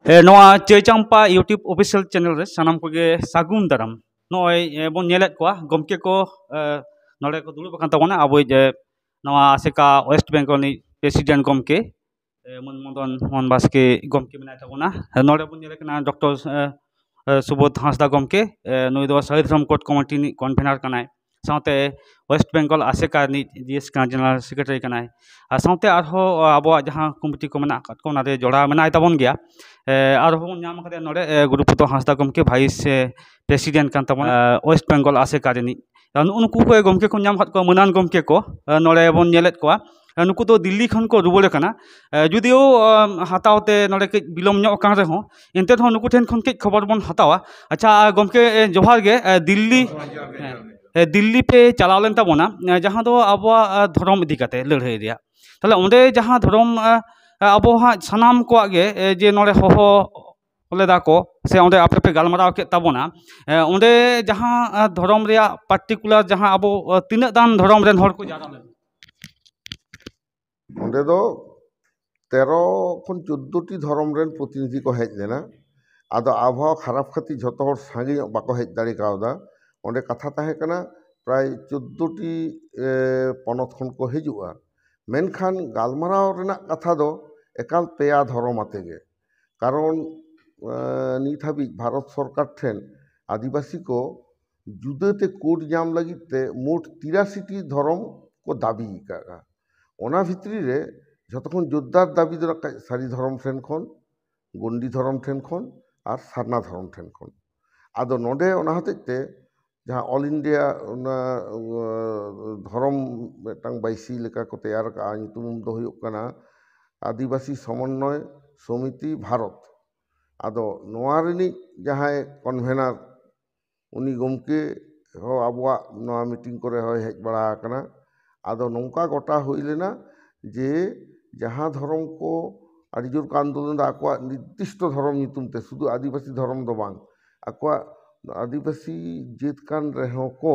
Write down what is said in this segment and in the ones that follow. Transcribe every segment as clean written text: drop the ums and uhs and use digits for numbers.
नवा चेचंपा YouTube official channel रे सानाम कोगे सागुन दाराम नय बन नेलेत कोआ गमके को नोडे को दुलुब कान ताबोना आबो जे नवा आसेका वेस्ट बेंगल नि प्रेसिडेंट गमके मनमोहन मोहन बास्के गमके मेना ताबोना नोडे बन नेले कना डॉक्टर सुबोध हांसदा गमके नुई दो शहीद धर्म कोर्ट कमिटी नि कन्वेनर कनाय साथे वेस्ट बेंगल आसेका नि डीएस का जनरल सेक्रेटरी कनाय साथे आरो आबो जहां कमिटी को मेना को नारे जोड़ा मेनाय ताबोन गया आरो नाम कदे नोडे गुरुपुतो हांसदा गमके भाइस प्रेसिडेंट कान ताबोना वेस्ट बेंगल आसेका नि उनको को गमके को नाम हात को मनान गमके को नोडे बन नेलेत कोआ नुकु तो दिल्ली खन को रुबोले कना जुदियो हतावते नोडे के बिलोम ᱧᱚᱜ कान रहो एनते हो नुकु ठेन खन के खबर बन हतावा अच्छा गमके जोहार गे दिल्ली पे चलाव लेन ताबोना जहां दो आबो धर्म इदी काते लड़ाई रिया ताले ओंडे जहां धर्म आबो हा सनाम को गे जे नोडे हो लेदा को से ओंडे आपे पे गालमाराव के ताबोना ओंडे जहां धर्म रिया पार्टिकुलर जहां आबो तिना दान धर्म रेन हर को जारा ले ओंडे दो 13 खन 14टी धर्म रेन प्रतिनिधि को हेज लेना आदो आबहावा खराब खाती झतो हर सांगे बाको हेज दाड़ी कावदा ओंडे कथा ताहे कना प्राय 14टी पनत खन को हिजुआ मेनखान गालमाराव रेना कथा दो एकाल पेया धर्म आतेगे कारण नित हाबी भारत सरकार ठेन आदिवासी को जुदाते कोड जाम लगिते मोट 83टी धर्म को दाबी का ओना भित्री रे जतक्षण जोरदार दाबी दो सारी धर्म ठेन खन गंडी धर्म ठेन खन और सारना धर्म ठेन खन आदो नोडे ओना हतेते जहाँ ऑल इंडिया धर्म मिदटांग बाइसी लेका को तैयार का नितुम दो हुयुग कना आदिवासी समन्वय समिति भारत आदो नोआ रेनी जहाँ कन्वेनर उनी गमके हो आबुआ नोआ मीटिंग करे हो हेज बड़ा कना आदो नौका गोटा हुई लेना जे जहाँ धर्म को आदि जोर का आंदोलन आकुआ निर्दिष्ट धर्म नितुमते शुद्ध आदिवासी धर्म दो बांग आकुआ आदिवासी जेत कान रहो को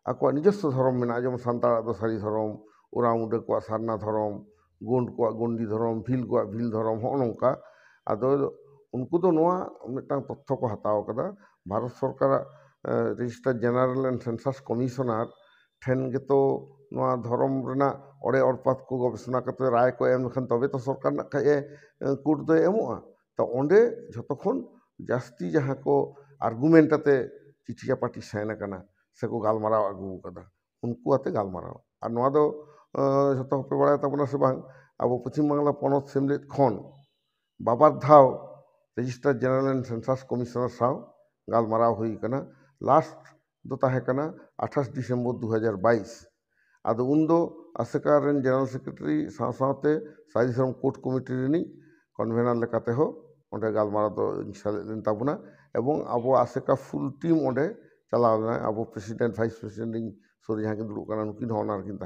आकुआ निजस्व धर्म मेना जेमन सान्ताड़ दो सारी धर्म उरामुडे को सारना धर्म गोंड को गंडी धर्म भील को भील धर्म हो नौका आदो उनको तो नोआ मिदटांग तथ्य को हताव कदा भारत सरकार registrar general and census commissioner ठेन गे तो नोआ धर्म रेना ओडे ओरपात को गवेषणा करते राय को एम लखन तबे तो सरकार ना खाए कोर्ट दो एमोआ तो ओंडे जतक्षण जास्ती जहाँ को आर्गुमेंट आते चिठी चापाटी सेन कना से को गालमाराव आगू कदा उनको आते गालमाराव और नोआ दो जतो पे बड़ा तबना से बांग अब पश्चिम बांग्ला पनत सेमलेट खन बाबार धाव registrar general and census commissioner साव गालमाराव हुई कना लास्ट दो ताहे कना 28 डिसेम्बर 2022 आदो उन्दो आसेका रेन जनरल सेक्रेटरी साथे सारी धर्म कोर्ट कमिटी रेनी कन्वेनर लेकाते हो ओंडे गालमाराव दो इंशाल्लाह ताबुना एवं आबो आसेका फुल टीम ओंडे चलाव लेना आबो प्रेसिडेंट वाइस प्रेसिडेंट सोरी जहाँ के दुड़ुब कना नुकिन होनार किन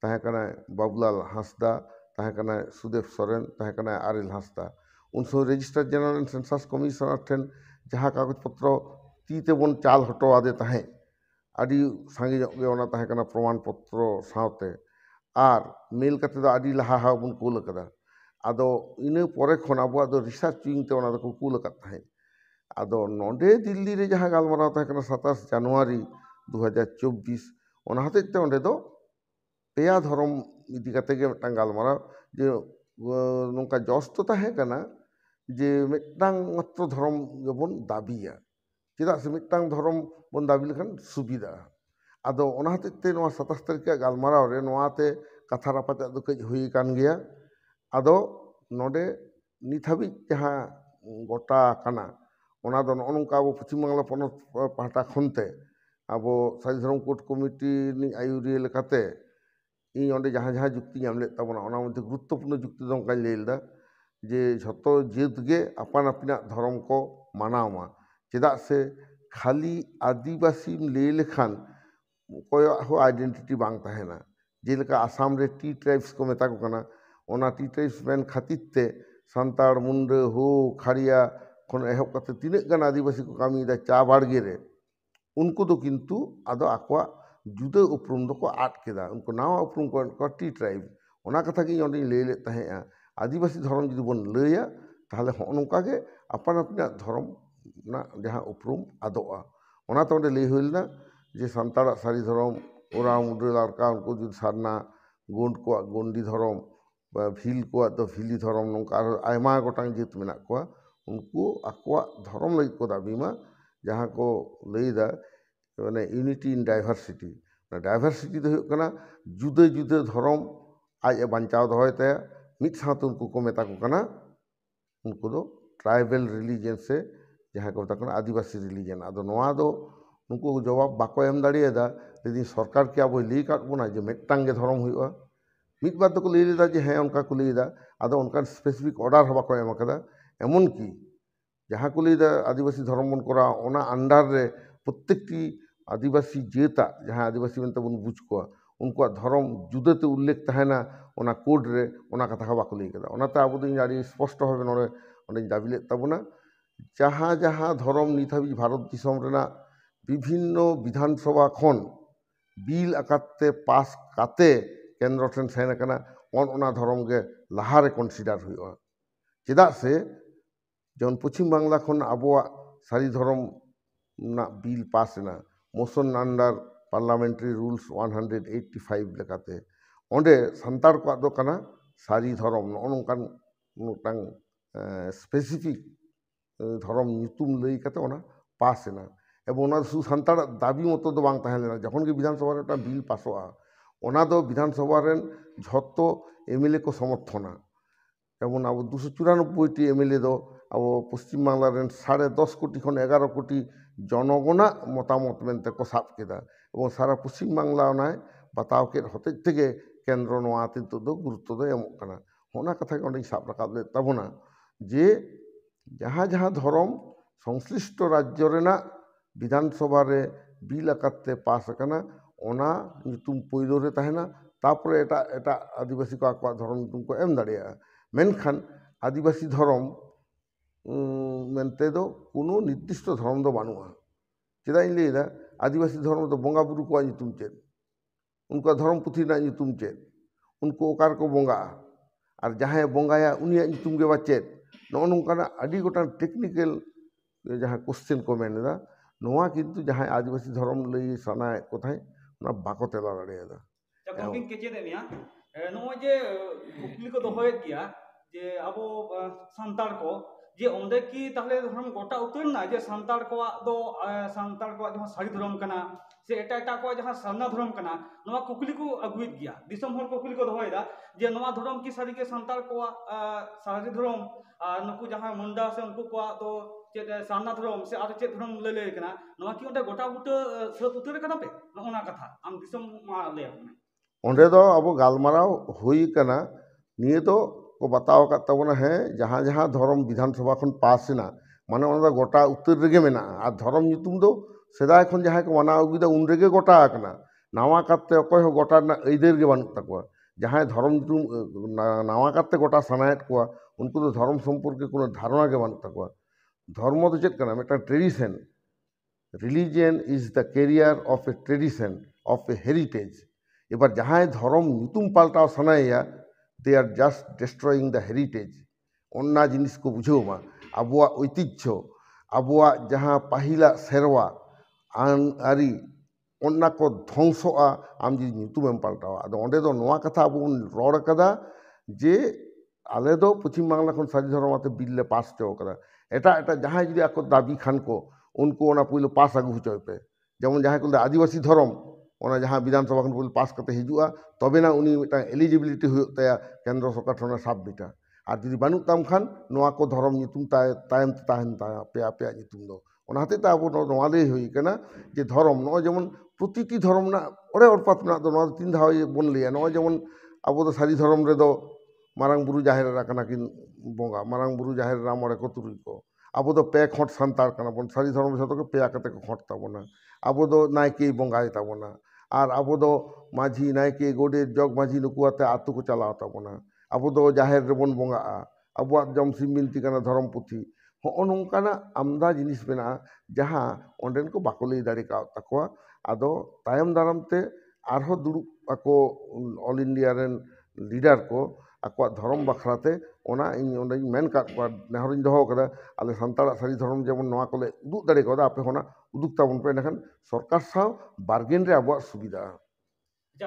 ताहे कना बाबुलाल हांसदा ताहे कना सुदेव सोरेन ताहे कना आरिल हांसदा उन सो registrar general and census commissioner ठेन जहाँ कागज पत्र तीते बन चाल हटो आदे ताहे आदि सांगे गे ओना ताहे कना प्रमाण पत्र सावते आर मेल कते दो आदि लहा हा बन कूल कदा आदो इने परे खन आबो दो रिसर्च विंग ते ओना दो कूल कत ताहे आदो नोडे दिल्ली रे जहाँ गालमाराव ताहे कना 27 जनवरी 2024 ओना हते ते ओंडे दो पेया धर्म इदी कते गे मिदटांग गालमाराव जे नोंका जस तो ताहे कना जे मिदटांग मात्र धर्म गेबन दाबिया चेदा से मिदटांग धर्म बन दाबी लेखान सुविधा आदो ओना हतेते नोआ 27 तारीख गालमाराव रे नोआते कथा रापाचा दो कज हुई कान गया आदो नोडे नित हाबी जहाँ गोटा काना ओना दो नोंका अब पश्चिम बांग्ला पनत पाहटा खनते अब सारी धर्म कोर्ट कमिटी नि आयुरी लेकाते इन ओंडे जहाँ जहाँ जुक्ति नाम ले ताबोना ओना मध्य गुरुत्वपूर्ण जुक्ति दो का लेलदा जे झतो जेत गे आपान आपिना धर्म को मानावा चेदा से खाली आदिवासी ले लेखान कोय हो आइडेंटिटी बांग ताहेना जेलेका आसाम रे टी ट्राइब्स को मेता को कना ओना टी ट्राइब्स मेन खातिर ते सान्ताड़ मुंडे हो खाड़िया खन एहब कते तिने गान आदिवासी को कामी दा चा बाड़गे रे उनको तो किंतु आदो आकवा जुदा उपरुम दो को आट केदा उनको नावा उपरुम को टी ट्राइब ओना कथा की ओंडे ले ले ताहेआ आदिवासी धर्म जुदी बन लैया ताहले हॉ नोंका गे अपन अपना धर्म ना जहाँ उपरूम आदोआ ओना तो लई हुइलना जे सान्ताड़ा सारी धर्म ओरा मुड्रे लारका उनको जुद सारना गोंड को गोंडी धर्म भील को तो भीली धर्म नोंका आयमा गोटांग जित मेना को उनको आकवा धर्म लई को दाबीमा जहाँ को लईदा माने यूनिटी इन डाइवर्सिटी डाइवर्सिटी तो हुयुग कना जुदे जुदे धर्म आज बांचाव दहय ते मिद साथ उनको को मेता को कना उनको दो ट्राइबल रिलीजन से जहाँ को मेता कना आदिवासी रिलीजन आदो नोआ दो उनको जवाब बाको एम दाड़ियेदा यदि सरकार के अब लई काट बोना जे मिदटांग गे धर्म हुयुगा मिद बार तो लई लेदा जे हें उनका को लईदा आदो उनका स्पेसिफिक ऑर्डर हवा को एम कदा एमन की जहाँ को लईदा आदिवासी धर्म बन करा ओना अंडर रे प्रत्येकटी आदिवासी जेता जहाँ आदिवासी बनते बन बुझ को उनको धर्म जुदेते उल्लेख तहना ओना कोड रे ओना कथा का बाको लई कदा ओनाते आबो दो आड़ी स्पष्ट भावे नोडे ओंडे दाबी लेद ताबोना जहाँ जहाँ धर्म नित हाबि भारत दिसम रेना विभिन्न विधानसभा खन बिल आकाते पास काते केंद्र ठेन सेन कना ओना धर्म गे लाहारे कन्सिडार हुआ चेदा से जौन पश्चिम बांग्ला खन आबोआ सारी धर्म ना बिल पास ना मोशन अंडर पार्लामेंटारी रूल्स 185 लेकाते ओंडे संतार को दो कना सारी धर्म नोंकान नोटांग स्पेसिफिक धर्म नितुम लई काते ओना पास ना एबं ओना सु संतार दाबी मतो दो बांग ताहें लेना जखन के विधानसभा रे बिल पासोआ ओना दो विधानसभा रेन झत्तो एमएलए को समर्थना जेमन अब 294टी एमएलए दो अब पश्चिम बांग्ला रेन 10.5 कोटी खन 11 कोटी जनगणा मतामत मेनते को साब केदा और सारा पश्चिम बांग्ला ओनाय बताव के होते तेगे केंद्र नोआ तिंतु दो गुरुत्व दो एमोग कना होना कथा के ओंडे साब राकाब ले ताबोना जे जहाँ जहाँ धर्म संश्लिष्ट राज्य रेना विधानसभा रे बिल आकाते पास कना ओना नितुम पयलो रे ताहेना तारपरे एटा एटा आदिवासी को आकवा धर्म नितुम को एम दाड़िया मेनखान आदिवासी धर्म मेनते दो कोनो निर्दिष्ट धर्म दो बानुआ चेदा इन लईदा आदिवासी धर्म तो बंगा बुरु को नितुम चेद उनका धर्म पुथी ना नितुम चेद उनको ओकार को बंगा और जहाँ बंगाया उनिया नितुम गे बा चेद नौ नोंकाना आदि गोटां टेक्निकल जहाँ क्वेश्चन को मेनदा नोआ किंतु जहाँ आदिवासी धर्म लई सानाय को थाय ना बाको तेला दाड़ियादा गमकिन के चेद मिया नोय जे कुकली को दोहयेद गिया जे आबो सांतार को जे ओंडे की ताहले धर्म गोटा उतर ना जे सांतार को जहाँ सारी धर्म कना से एटा एटा को जहाँ सारना धर्म कना नोआ कुकली को अगुइद गिया दिसम हर कुकली को दोहयेदा जे नोआ धर्म की सारी के सांतार को सारी धर्म नुकु जहाँ मुंडा से उनको को तो चेद सारना धर्म से आरो चेद धर्म ले कना नोआ की ओंडे गोटा बुटा सत उतर कना पे नोना कथा आम दिसम मा ले ओंडे दो अब गालमाराव हुई कना निये तो को बताव का तबना है जहाँ जहाँ धर्म विधानसभा खन पास ना माने ओना गोटा उत्तर रेगे मेना आ धर्म नितुम दो सेदाय खन जहाँ को माना अगुदा उन रेगे गोटा आकना नावा काते अकय हो गोटा ना ऐदेर गे बानुक ताकवा जहाँ धर्म नितुम नावा काते गोटा सानायत कोआ उनको तो धर्म सम्पर्के कोनो धारणा गे बानुक ताकवा धर्म तो चेत कना मेटा tradition religion is the carrier of a tradition of a heritage एबार जहाँ धर्म नितुम पाल्टाव सानाया they are just destroying the heritage ओन्ना जिनिस को बुझेमा आबुआ ऐतिह्य आबुआ जहाँ पाहिला सेरवा आन आरी ओन्ना को ध्वंसोआ आम जी नितुमेम पाल्टावा आदो ओंडे दो नोआ कथा आबो रड़ कदा जे आले दो पश्चिम बांग्ला खन सारी धर्म आते बिल ले पास चो कदा एटा एटा जहाँ जुदी आको दाबी खान को उनको ओना पुइलो पास आगु होचो पे जेमन जहाँ को आदिवासी धर्म ओना जहाँ विधानसभा खन पुइलो पास करते हिजुआ तबे ना उनी मिटा एलिजिबिलिटी हुयुग ताया केंद्र सरकार ठोना साब बिटा और जुदी बानुक ताम खान नोआ को धर्म नितुम तायम ताहन ता पे आपे नितुम दो ओना हते ता आबो नोआ ले हुई कना जे धर्म नो जेमन प्रतिटी धर्म ना ओरे ओरपात ना दो नोआ तीन धाव बन लिया नो जेमन आबो दो सारी धर्म रे दो मारांग बुरु जाहेर रा कना किन बोंगा मारांग बुरु जाहेर रा मोरे को तुरुई को आबो दो पे खोट संतार कना बन सारी धर्म जतो के पे आकते को खोट ताबोना आबो दो नायके बोंगाय ताबोना और आबो दो माझी नायके गोडे जग माझी नुकुआते आतु को चलाव ताबोना आबो दो जाहेर रे बन बोंगा आबो जम सिम बिनती कना धर्म पुथी हो नोंकाना आमदा जिनिस मेना जहाँ ओंडेन को बाको लई दाड़ी का ताकोआ आदो तायम दाराम ते आरहो दुड़ुब आको ऑल इंडिया रेन लीडर को ᱟᱠᱚᱣᱟᱜ ᱫᱷᱚᱨᱚᱢ ᱵᱟᱠᱷᱨᱟᱛᱮ ᱚᱱᱟ ᱤᱧ ᱚᱸᱰᱮᱧ ᱢᱮᱱ ᱠᱟᱫ ᱠᱚᱣᱟ, ᱱᱮᱦᱚᱨᱤᱧ ᱫᱚᱦᱚ ᱠᱟᱫᱟ ᱟᱞᱮ ᱥᱟᱱᱛᱟᱲᱟᱜ ᱥᱟᱹᱨᱤ ᱫᱷᱚᱨᱚᱢ ᱡᱮᱢᱚᱱ ᱱᱚᱣᱟ ᱠᱚᱞᱮ ᱩᱫᱩᱜ ᱫᱟᱲᱮ ᱠᱟᱣᱫᱟ, ᱟᱯᱮ ᱦᱚᱸ ᱚᱱᱟ ᱩᱫᱩᱜ ᱛᱟᱵᱚᱱ ᱯᱮ, ᱮᱸᱰᱮᱠᱷᱟᱱ ᱥᱚᱨᱠᱟর ᱥᱟᱶ ᱵᱟᱨᱜᱮᱱ ᱨᱮ ᱟᱵᱚᱣᱟᱜ ᱥᱩᱵᱤᱫᱷᱟᱜᱼᱟ।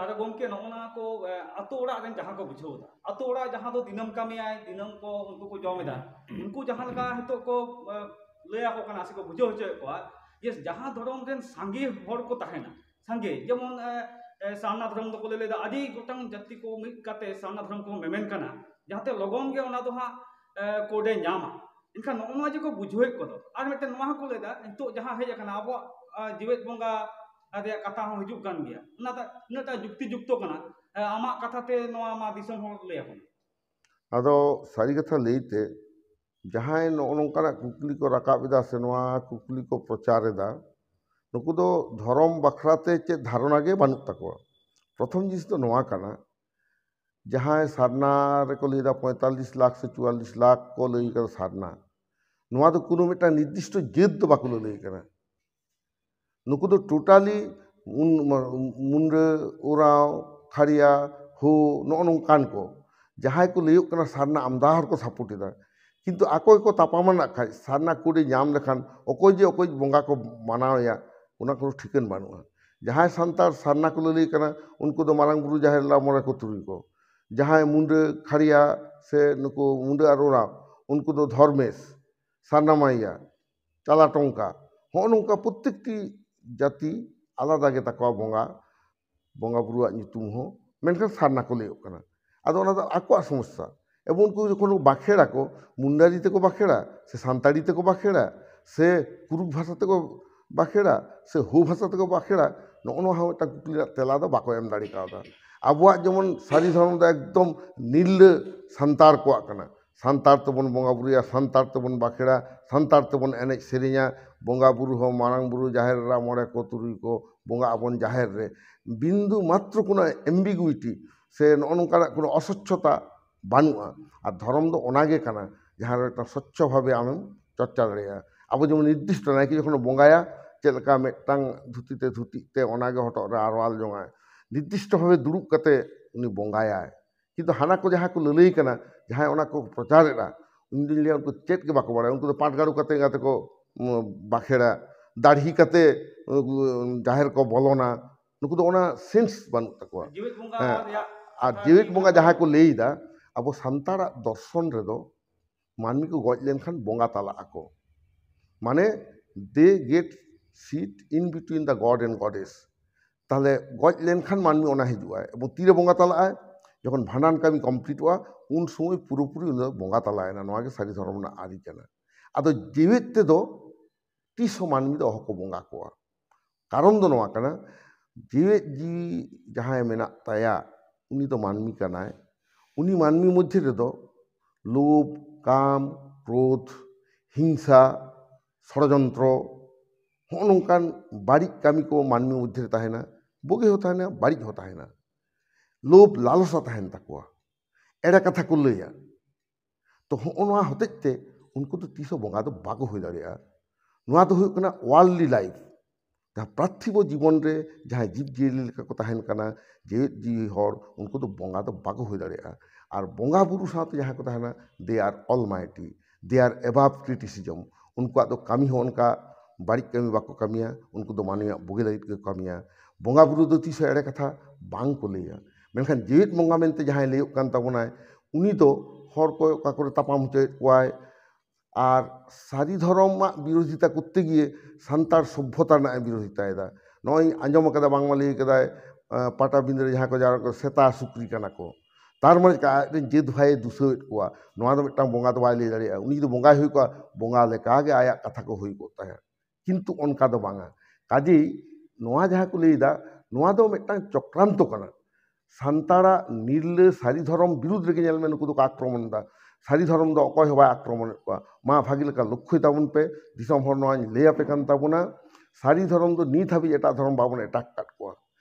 ᱟᱫᱚ ᱜᱚᱢᱠᱮ ᱱᱚᱜᱼᱚᱱᱟ ᱠᱚ ᱟᱛᱳ ᱚᱲᱟᱜ ᱨᱮᱱ ᱡᱟᱦᱟᱸ ᱠᱚ ᱵᱩᱡᱷᱟᱹᱣ ᱮᱫᱟ, ᱟᱛᱳ ᱚᱲᱟᱜ ᱡᱟᱦᱟᱸ ᱫᱚ ᱫᱤᱱᱟᱹᱢ ᱠᱟᱹᱢᱤᱭᱟᱭ, ᱫᱤᱱᱟᱹᱢ ᱠᱚ ᱩᱱᱠᱩ ᱠᱚ ᱡᱚᱢ ᱮᱫᱟ, ᱩᱱᱠᱩ ᱡᱟᱦᱟᱸ ᱞᱮᱠᱟ ᱱᱤᱛᱚᱜ ᱠᱚ ᱞᱟᱹᱭ ᱟᱠᱚ ᱠᱟᱱᱟ ᱥᱮ ᱠᱚ ᱵᱩᱡᱷᱟᱹᱣ ᱦᱚᱪᱚᱭᱮᱫ ᱠᱚᱣᱟ ᱡᱮ ᱡᱟᱦᱟᱸ ᱫᱷᱚᱨᱚᱢ ᱨᱮᱱ ᱥᱟᱸᱜᱮ ᱦᱚᱲ ᱠᱚ ᱛᱟᱦᱮᱱᱟ, ᱥᱟᱸᱜᱮ ᱡᱮᱢᱚᱱ ᱥᱟᱨᱱᱟ ᱫᱷᱚᱨᱚᱢ ᱫᱚᱠᱚ ᱞᱟᱹᱭ ᱞᱮᱫᱟ ᱟᱹᱰᱤ ᱜᱚᱴᱟᱝ ᱡᱟᱹᱛᱤ ᱠᱚ ᱢᱤᱫ ᱠᱟᱛᱮ ᱥᱟᱨᱱᱟ ᱫᱷᱚᱨᱚᱢ ᱠᱚ ᱢᱮᱢᱮᱱ ᱠᱟᱱᱟ, ᱡᱟᱦᱟᱸᱛᱮ ᱞᱚᱜᱚᱱ ᱜᱮ ᱚᱱᱟ ᱫᱚ ᱦᱟᱸᱜ ᱠᱳᱰᱮ ᱧᱟᱢᱟ। ᱮᱱᱠᱷᱟᱱ ᱱᱚᱜᱼᱚ ᱱᱚᱣᱟ ᱡᱮ ᱠᱚ ᱵᱩᱡᱷᱟᱹᱣᱮᱫ ᱠᱚᱫᱚ, ᱟᱨ ᱢᱤᱫᱴᱮᱱ ᱱᱚᱣᱟ ᱦᱚᱸᱠᱚ ᱞᱟᱹᱭᱫᱟ ᱱᱤᱛᱚᱜ ᱡᱟᱦᱟᱸ ᱦᱮᱡ ᱟᱠᱟᱱᱟ ᱟᱵᱚᱣᱟᱜ ᱡᱮᱣᱮᱫ ᱵᱚᱸᱜᱟ ᱨᱮᱭᱟᱜ ᱠᱟᱛᱷᱟ ᱦᱚᱸ ᱦᱤᱡᱩᱜ ᱠᱟᱱ ᱜᱮᱭᱟ, ᱚᱱᱟ ᱫᱚ ᱛᱤᱱᱟᱹᱜᱴᱟ ᱡᱩᱠᱛᱤ ᱡᱩᱠᱛᱚ ᱠᱟᱱᱟ, ᱟᱢᱟᱜ ᱠᱟᱛᱷᱟᱛᱮ ᱱᱚᱣᱟ ᱢᱟ ᱫᱤᱥᱚᱢ ᱦᱚᱲ ᱞᱟᱹᱭ ᱟᱠᱚ। ᱟᱫᱚ ᱥᱟᱹᱨᱤ ᱠᱟᱛᱷᱟ ᱞᱟᱹᱭᱛᱮ ᱡᱟᱦᱟᱸᱭ ᱱᱚᱜᱼᱚ ᱱᱚᱝᱠᱟᱱᱟᱜ ᱠᱩᱠᱞᱤ ᱠᱚ ᱨᱟᱠᱟᱵ ᱮᱫᱟ ᱥᱮ ᱱᱚᱣᱟ ᱠᱩᱠᱞᱤ ᱠᱚ ᱯᱨᱚᱪᱟᱨ ᱮᱫᱟ, ᱱᱩᱠᱩ ᱫᱚ ᱫᱷᱚᱨᱚᱢ ᱵᱟᱠᱷᱨᱟᱛᱮ ᱪᱮᱫ ᱫᱷᱟᱨᱚᱱᱟ ᱜᱮ ᱵᱟᱹᱱᱩᱜ ᱛᱟᱠᱚᱣᱟ। ᱯᱨᱚᱛᱷᱚᱢ ᱡᱤᱱᱤস ᱫᱚ ᱱᱚᱣᱟ ᱠᱟᱱᱟ, ᱡᱟᱦᱟᱸᱭ ᱥᱟᱨᱱᱟ ᱨᱮᱠᱚ ᱞᱟᱹᱭᱫᱟ 45 ᱞᱟᱠᱷ ᱥᱮ 44 ᱞᱟᱠᱷ ᱠᱚ ᱞᱟᱹᱭ ᱠᱟᱫᱟ ᱥᱟᱨᱱᱟ, ᱱᱚᱣᱟ ᱫᱚ কোনো ᱢᱤᱫᱴᱟᱝ ᱱᱤর্দিষ্ট ᱡᱟᱹᱛ ᱫᱚ ᱵᱟᱠᱚ ᱞᱟᱹᱭ ᱠᱟᱱᱟ। ᱱᱩᱠᱩ ᱫᱚ ᱴᱳᱴᱟলি ᱢᱩᱱᱰᱟᱹ, ᱳᱨᱟᱣ, ᱠᱷᱟᱲᱤᱭᱟ, ᱦᱳ, ᱱᱚᱜᱼᱚ ᱱᱚᱝᱠᱟᱱ ᱠᱚ ᱡᱟᱦᱟᱸᱭ ᱠᱚ ᱞᱟᱹᱭᱚᱜ ᱠᱟᱱᱟ ᱥᱟᱨᱱᱟ ᱟᱢᱫᱟ ᱦᱚᱲ ᱠᱚ ᱥᱟᱯᱳর্ট ᱮᱫᱟ, ᱠᱤᱱᱛᱩ ᱟᱠᱚ ᱜᱮᱠᱚ ᱛᱟᱯᱟᱢᱟᱱᱟᱜ ᱠᱷᱟᱡ ᱥᱟᱨᱱᱟ ᱠᱳᱰᱮ ᱧᱟᱢ ᱞᱮᱠᱷᱟᱱ ᱚᱠᱚᱭ ᱡᱮ ᱚᱠᱚᱭ ᱵᱚᱸᱜᱟ ᱠᱚ ᱢᱟᱱᱟᱣᱮᱭᱟ ᱚᱱᱟ কোনো ᱴᱷᱤᱠᱟᱹᱱ ᱵᱟᱹᱱᱩᱜᱼᱟ। ᱡᱟᱦᱟᱸᱭ ᱥᱟᱱᱛᱟᱲ ᱥᱟᱨᱱᱟ ᱠᱚ ᱞᱟᱹᱭ ᱠᱟᱱᱟ ᱩᱱᱠᱩ ᱫᱚ ᱢᱟᱨᱟᱝ ᱵᱩᱨᱩ ᱡᱟᱦᱮᱨ ᱮᱨᱟ ᱢᱚᱬᱮ ᱠᱚ ᱛᱩᱨᱩᱭ ᱠᱚ, ᱡᱟᱦᱟᱸᱭ ᱢᱩᱱᱰᱟᱹ, ᱠᱷᱟᱲᱤᱭᱟ ᱥᱮ ᱱᱩᱠᱩ ᱢᱩᱱᱰᱟᱹ ᱟᱨ ᱳᱨᱟᱣ उनको दो धर्मेश, सारना माइया, चाला टोंका, ᱦᱚᱸᱜᱼᱚ ᱱᱚᱝᱠᱟ ᱯᱨᱚᱛᱮᱠᱴᱤ ᱡᱟᱹᱛᱤ ᱟᱞᱟᱫᱟ ᱜᱮ ᱛᱟᱠᱚᱣᱟ ᱵᱚᱸᱜᱟ ᱵᱩᱨᱩᱣᱟᱜ ᱧᱩᱛᱩᱢ ᱦᱚᱸ, ᱢᱮᱱᱠᱷᱟᱱ ᱥᱟᱨᱱᱟ ᱠᱚ ᱞᱟᱹᱭᱚᱜ ᱠᱟᱱᱟ। ᱟᱫᱚ ᱚᱱᱟ ᱫᱚ ᱟᱠᱚᱣᱟᱜ ᱥᱚᱢᱚᱥᱥᱟ। ᱮᱵᱚᱝ ᱩᱱᱠᱩ ᱡᱚᱠᱷᱚᱱ ᱵᱟᱸᱠᱷᱮᱲᱟ ᱠᱚ ᱢᱩন্ডারি ᱛᱮᱠᱚ ᱵᱟᱸᱠᱷᱮᱲᱟ ᱥᱮ ᱥᱟᱱᱛᱟᱲᱤ ᱛᱮᱠᱚ ᱵᱟᱸᱠᱷᱮᱲᱟ ᱥᱮ ᱠᱩᱨᱩᱠ ᱵᱷᱟষᱟ ᱛᱮᱠᱚ ᱵᱟᱸᱠᱷᱮᱲᱟ ᱥᱮ ᱦᱳ ᱵᱷᱟষᱟ ᱛᱮᱠᱚ ᱵᱟᱸᱠᱷᱮᱲᱟ, ᱱᱚᱜᱼᱚ ᱱᱚᱣᱟ ᱦᱚᱸ ᱢᱤᱫᱴᱟᱝ ᱠᱩᱠᱞᱤ ᱨᱮᱱᱟᱜ ᱛᱮᱞᱟ ᱫᱚ ᱵᱟᱠᱚ ᱮᱢ ᱫᱟᱲᱮ ᱠᱟᱣᱫᱟ। ᱟᱵᱚᱣᱟᱜ ᱡᱮᱢᱚᱱ ᱥᱟᱹᱨᱤ ᱫᱷᱚᱨᱚᱢ ᱫᱚ ᱮᱠᱫᱚᱢ ᱱᱤᱨᱞᱟᱹ ᱥᱟᱱᱛᱟᱲ ᱠᱚᱣᱟᱜ ᱠᱟᱱᱟ। ᱥᱟᱱᱛᱟᱲ ᱛᱮᱵᱚᱱ ᱵᱚᱸᱜᱟ ᱵᱩᱨᱩᱭᱟ, ᱥᱟᱱᱛᱟᱲ ᱛᱮᱵᱚᱱ ᱵᱟᱸᱠᱷᱮᱲᱟ, ᱥᱟᱱᱛᱟᱲ ᱛᱮᱵᱚᱱ ᱮᱱᱮᱡ ᱥᱮᱨᱮᱧᱟ, ᱵᱚᱸᱜᱟ ᱵᱩᱨᱩ ᱦᱚᱸ ᱢᱟᱨᱟᱝ ᱵᱩᱨᱩ ᱡᱟᱦᱮᱨ ᱮᱨᱟ ᱢᱚᱬᱮ ᱠᱚ ᱛᱩᱨᱩᱭ ᱠᱚ ᱵᱚᱸᱜᱟ ᱟᱵᱚᱱ ᱡᱟᱦᱮᱨ ᱨᱮ, বিন্দু মাত্র কোনো এম্বিগুইটি সে নগ নংকানাᱜ কোনো অস্বচ্ছতা বানুয়া। আর ধর্ম তো ওনাগে কানা যাহার একটা স্বচ্ছভাবে আমেম চর্চা দাঁড়িয়েগা। আবো যেমন নির্দিষ্ট নাকি যখন বঙ্গায়া চেলকা মেটাং ধুতিতে ওনাগে হটক রে আরওয়াল জঙায় নির্দিষ্টভাবে দুড়ুব কাতে উনি বঙ্গায়ায়। কিন্তু হানা কো যাহা কো ললই কানা যাহায় ওনা কো প্রচারেরা উনি লিয়া উनको चेत के बाको बाड़ा, उनको तो पाटगाड़ू कते गाते को बाखेड़ा दाढ़ी कते जाहिर को बोलोना, नुकु तो ओना सेंस बानुग ताकोआ। আর জীবিত বঙ্গা যাহা কো লেইদা আবো সান্তাড়াগ দর্শন রেদো মানমি কো গজ লেনখান বঙ্গা তালা আকো, মানে they get sit in between the god and goddess. তাহলে গজ লেনখান মানমি ওনা হিজুয়া এবং তীরে বঙ্গা তালায়, যখন ভান্ডান কামি কমপ্লিটᱚᱜᱼᱟ उन समय पुरोपुरी उन बंगा तलायना, नोआ गे सारी धर्म ना आरी कना। आदो जीवित तेदो तीसो मानमी दो हको बंगा कोआ, कारण दो नोआ कना जीवित जीवी जहां मेना ताया उनी दो मानमी कनाय, उनी मानमी मध्य रेदो लोभ, काम, क्रोध, हिंसा, षड़यंत्र हॉ नोंकान बाड़ी कामी को मानमी मध्य ताहेना, बोगे होता है ना बाड़ी होता है ना, लोभ लालसा ताहेन ताकोआ, एड़ा कथा को लैया। तो हॉ हतेते उनको तो तीसो बंगा तो बाको हो दाड़ेया। नोआ तो हुई कना वर्ल्डली लाइफ जहाँ पार्थिव जीवन रे जहाँ जीव जियली लेका को ताहेन कना जीवित जीवी हर उनको तो बंगा तो बाको हो दाड़ेया। और बंगा बुरु साथ जहाँ को ताहेना they are almighty, they are above criticism, उनको तो कामी हो उनका बाड़ी कामी बाको कामिया, उनको तो मानिया बुगे लगित के कामिया। बंगा बुरु दो तीसो एड़े कथा बांग को लैया, मेनखान जीवित बंगा मेनते जहाँ लैयोग कान ताबोनाय उनी तो हर को का करे तापाम हचोयेद कोवाय। और सारी धर्म बिरोधिता करते गिए सान्तार सभ्यता बिरोधिता नई आंजम कदा बांगमा लई कदाय पाटाबिंदरे जहाँ को जारा को सेता सुक्री काना को, तार माने जेद भाई दूसरेद कोआ, नोआ दो मिदटां बंगा तो बाय लई दाड़ेया, उनी दो बंगाय हुई कोआ बंगा लेका गे आया कथा को हुई को ताया, किन्तु अनका दो बांगा। काजेई नोआ जहाँ को लईदा नोआ दो मिदटां चक्रांत काना। सान्ताड़ा निर्ले सारी धर्म बिरुद्ध रेगे नेल मे नुकु दो आक्रमण दा, सारी धर्म दो अकय हबाय आक्रमण कोआ। मा भागी लेका लक्ष्य ताबुन पे दिसम हर नोआ लई आपे कान ताबुना, सारी धर्म दो नित हाबि एटा धर्म बाबुन एटाक काट कोआ,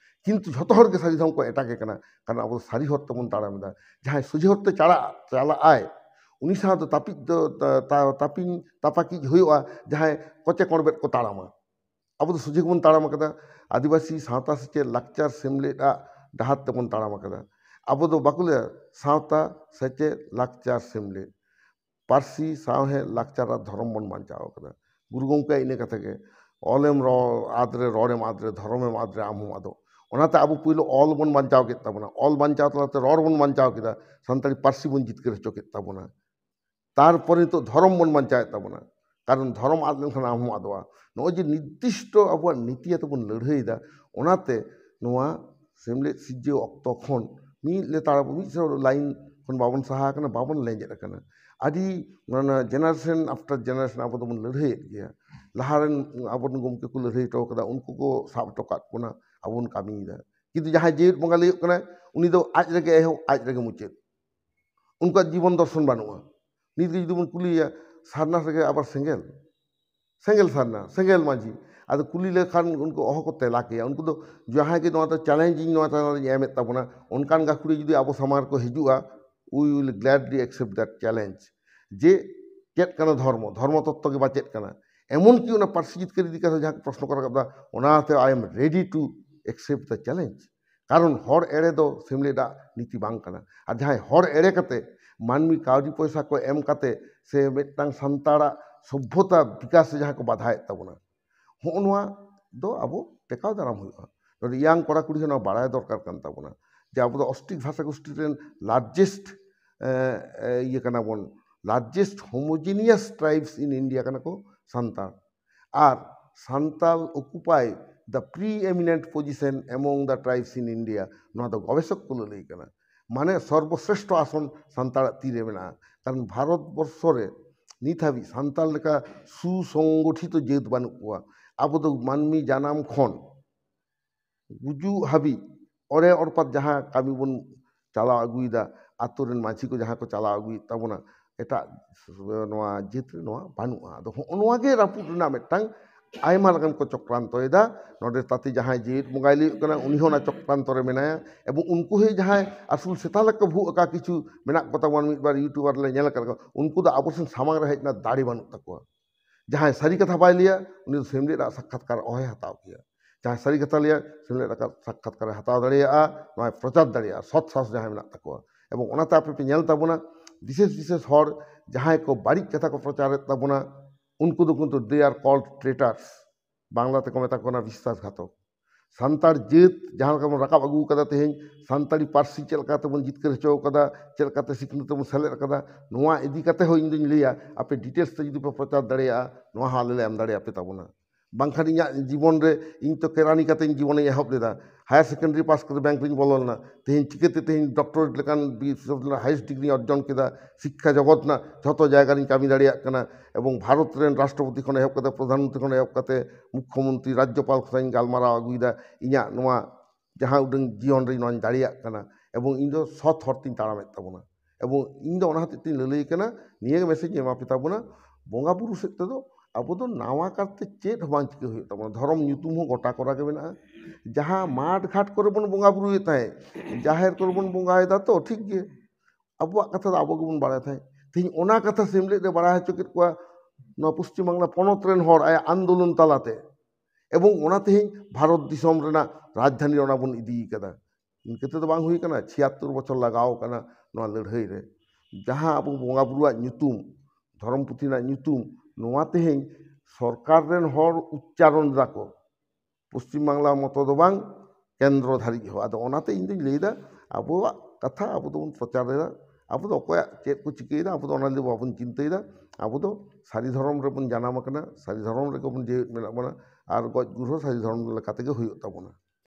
किन्तु झतो हर के सारी धर्म को एटाके काना, कारण आबो सारी हर तबुन ताड़ामदा। जहां सोझे हरते चाला आय उनी साथ दो तापिन तापाकी हुयुआ, जहां कचे कणबेट को ताड़ामा, आबो दो सोझे बन ताड़ाम कदा। आदिवासी सावता सेचे लाकचार सेमलेटा डाहार तेबन ताड़ाम कदा। ᱟᱵᱚ ᱫᱚ ᱵᱟᱠᱚ ᱞᱟᱹᱭᱟ ᱥᱟᱶᱛᱟ ᱥᱮᱪᱮᱫ ᱞᱟᱠᱪᱟᱨ ᱥᱮᱢᱞᱮᱫ ᱯᱟᱹᱨᱥᱤ ᱥᱟᱶᱦᱮᱫ ᱞᱟᱠᱪᱟᱨ ᱟᱨ ᱫᱷᱚᱨᱚᱢ ᱵᱚᱱ ᱵᱟᱧᱪᱟᱣ ᱟᱠᱟᱫᱟ ᱜᱩᱨᱩ ᱜᱚᱢᱠᱮ ᱤᱱᱟᱹ ᱠᱟᱛᱷᱟ ᱜᱮ ᱚᱞᱮᱢ ᱟᱫ ᱨᱮ ᱨᱚᱲᱮᱢ ᱟᱫ ᱨᱮ ᱫᱷᱚᱨᱚᱢᱮᱢ ᱟᱫ ᱨᱮ ᱟᱢ ᱦᱚᱢ ᱟᱫᱚᱜ ᱚᱱᱟᱛᱮ ᱟᱵᱚ ᱯᱳᱭᱞᱳ ᱚᱞ ᱵᱚᱱ ᱵᱟᱧᱪᱟᱣ ᱠᱮᱫ ᱛᱟᱵᱚᱱᱟ ᱚᱞ ᱵᱟᱧᱪᱟᱣ ᱛᱟᱞᱟᱛᱮ ᱨᱚᱲ ᱵᱚᱱ ᱵᱟᱧᱪᱟᱣ ᱠᱮᱫᱟ ᱥᱟᱱᱛᱟᱲᱤ ᱯᱟᱹᱨᱥᱤ ᱵᱚᱱ ᱡᱤᱛᱠᱟᱹᱨ ᱦᱚᱪᱚ ᱠᱮᱫ ᱛᱟᱵᱚᱱᱟ ᱛᱟᱨᱯᱚᱨᱮ ᱱᱤᱛᱚᱜ ᱫᱷᱚᱨᱚᱢ ᱵᱚᱱ ᱵᱟᱧᱪᱟᱣᱮᱫ ᱛᱟᱵᱚᱱᱟ ᱠᱟᱨᱚᱱ ᱫᱷᱚᱨᱚᱢ ᱟᱫ ᱞᱮᱱᱠᱷᱟᱱ ᱟᱢ ᱦᱚᱢ ᱟᱫᱚᱜᱼᱟ ᱱᱚᱜᱼᱚᱭ ᱡᱮ ᱱᱤᱨᱫᱤᱥᱴᱚ ᱟᱵᱚᱣᱟᱜ ᱱᱤᱛᱤ ᱟᱛᱮ ᱵᱚᱱ ᱞᱟᱹᱲᱦᱟᱹᱭᱮᱫᱟ ᱚᱱᱟᱛᱮ ᱱᱚᱣᱟ ᱥᱮᱢᱞᱮᱫ ᱥᱤᱨᱡᱟᱹᱣ ᱚᱠᱛᱚ ᱠᱷᱚᱱ ᱢᱤᱫ ᱞᱮᱛᱟᱲ ᱢᱤᱫ ᱞᱟᱭᱤᱱ ᱠᱷᱚᱱ ᱵᱟᱵᱚᱱ ᱥᱟᱦᱟ ᱟᱠᱟᱱᱟ ᱵᱟᱵᱚᱱ ᱞᱮᱸᱡᱮᱫ ᱟᱠᱟᱱᱟ ᱟᱹᱰᱤ ᱡᱮᱱᱟᱨᱮᱥᱚᱱ ᱟᱯᱴᱟᱨ ᱡᱮᱱᱟᱨᱮᱥᱚᱱ ᱟᱵᱚ ᱫᱚᱵᱚᱱ ᱞᱟᱹᱲᱦᱟᱹᱭᱮᱫ ᱜᱮᱭᱟ ᱞᱟᱦᱟᱨᱮᱱ ᱟᱵᱚᱨᱮᱱ ᱜᱚᱢᱠᱮ ᱠᱚ ᱞᱟᱹᱲᱦᱟᱹᱭ ᱦᱚᱴᱚ ᱠᱟᱫᱟ ᱩᱱᱠᱩ ᱠᱚ ᱥᱟᱵ ᱦᱚᱴᱚ ᱠᱟᱜ ᱵᱚᱱᱟ ᱟᱵᱚ ᱵᱚᱱ ᱠᱟᱹᱢᱤᱭᱮᱫᱟ ᱠᱤᱱᱛᱩ ᱡᱟᱦᱟᱸᱭ ᱡᱮᱣᱮᱫ ᱵᱚᱸᱜᱟ ᱞᱟᱹᱭᱚᱜ ᱠᱟᱱᱟᱭ ᱩᱱᱤ ᱫᱚ ᱟᱡ ᱨᱮᱜᱮ ᱮᱦᱚᱵ ᱟᱡ ᱨᱮᱜᱮ ᱢᱩᱪᱟᱹᱫ उनका जीवन दर्शन बानुआ नित जुदी बन कुलिया सारना से आबार सेंगेल सेंगेल सारना सेंगेल माझी आदो कुली लेखान उनको अह को तेला किया उनको तो जहाँ के नवा चैलेंजिंग नवा एम ताबना उनकान गाकुड़ी जुदी आबो समार को हिजुआ we will gladly accept that challenge जे चेक कना धर्म धर्म तत्व के बा चेक कना एमन की उना पार्सी जित कर दी का जहाँ प्रश्न कर I am ready to accept the challenge कारण हर एड़े दो सेमलेदा नीति बांग कना और जहाँ हर एड़े कते मानवी काउडी पैसा को एम कते से मिदटांग संताड़ा सभ्यता विकास जहाँ को बाधाएत ताबोना होनवा दो आबो टेकाव दाराम हुआ यांग कड़ा कुड़ी ना बाड़ाय दरकार कान ताबोना जे आबो अस्टिक भाषा गोष्ठी रेन लार्जेस्ट ये कना बोन largest homogeneous tribes in India कना को संताल और Santal occupy the preeminent position among the tribes in India ना दो गवेषक को लई कना माने सर्वश्रेष्ठ आसन संताल तीरे मेना कारण भारत वर्षरे नित हाबी संताल लेका सुसंगठित जेत बानुआ आबो दो मानमी जानाम खन गुजु हाबी ओरे ओरपात जहाँ कामी बन चला अगुईदा आतुरेन माछी को जहाँ को चला अगुई ताबोना एटा नोआ जेत नोआ बानुआ आदो नोआ गे रापुट ना मिदटांग आयमा लगन को चक्रांतयदा नोडे ताते जहाँ जेत बंगाई लैयो कना उनी होना चक्रांत रे मेनाया एबं उनको हे जहाँ असुल सेता लक भू का किछु मेना को ताबोन मिद बार यूट्यूबर ले नेल कर उनको द आबो सामांग रे हेजना दाड़ी बानु तको जहाँ सारी कथा बाय लिया उनी सेमलेदा साक्षात्कार ओहे हताव किया जहाँ सारी कथा लिया सेमलेदा साक्षात्कार हताव दाड़िया नोय प्रचार दाड़िया सत साहस जहाँ मेना तको एबं ओनाते आपे पे नेल ताबोना विशेष विशेष हर जहाँ को बाड़ी कथा को प्रचार ताबोना उनको दो किन्तु they are called traitors Bangla ते को मेता कोना विश्वासघातक सानतार जेत जहाँ का रकाब अगू कदा तेहें सानतारी पार्सी चलकाते बन जितकर हचो कदा चलकाते सिकनते बन सेलेद कदा नोआ इदी कते हो इन दिन लिया आपे डिटेल्स ते जुदी पे प्रचार दाड़िया नोआ हाले एम दाड़िया पे ताबोना बांखान इᱧᱟᱜ जीवन रे इन तो केरानी कते जीवन एहब लेदा हायर सेकेंडरी पास कर बैंक रे बोलना तेहें चिकेते तेहें डॉक्टरेट लेकान हाईएस्ट डिग्री अर्जन केदा शिक्षा जगत ना जतो जायगा रे कामी दाड़िया कना एवं भारत रेन राष्ट्रपति खन एहब कते प्रधानमंत्री खन एहब कते मुख्यमंत्री राज्यपाल खन गालमारा अगुइदा इᱧᱟᱜ नोआ जहाँ उडंग जीवन रे नोन दाड़िया कना एवं इन दो सत हरतिन ताड़ामेत ताबोना एवं इन दो ओना हते तिन ललई कना निये मेसेज एमा पे ताबोना बोंगा बुरु सेत तेदो अब तो नावा करते चेत बां चिका हुई तब धर्म ᱧᱩᱛᱩᱢ हो गोटा करा के मेना जहाँ माठ घाट करे बन बोंगा बुरुए ताहे जाहेर करे बन बोंगाएदा तो ठीक गे अबुआ कथा दा अबो गेबन बाड़ाय ताहे तेहिं ओना कथा सेमलेद रे बाड़ा हचो केत कोआ न पश्चिम बांगला पनत रेन हर आय आंदोलन तालाते एवं ओना तेहिं भारत दिसम रेना राजधानी ओना बन इदी कदा इनकेते तो बांग हुई कना 76 बछर लगाव कना नोआ लड़हई रे जहाँ अब बोंगा बुरुआ ᱧᱩᱛᱩᱢ धर्म पुथी ना ᱧᱩᱛᱩᱢ नोआ तेहें सरकार रेन हर उच्चारण दाको पश्चिम बांगला मतो दो बांग केंद्र धारी हो आदो ओनाते इन दिन लेदा आबोआ कथा आबो दो प्रचार देदा आबो दो कोया चेत को चिकेदा आबो दो ओना ले बाबन चिंतेदा आबो दो सारी धर्म रे बन जानाम कना सारी धर्म रे को बन जे मेना बना आर गज गुरु सारी धर्म लेकाते गे हुयो ताबोना।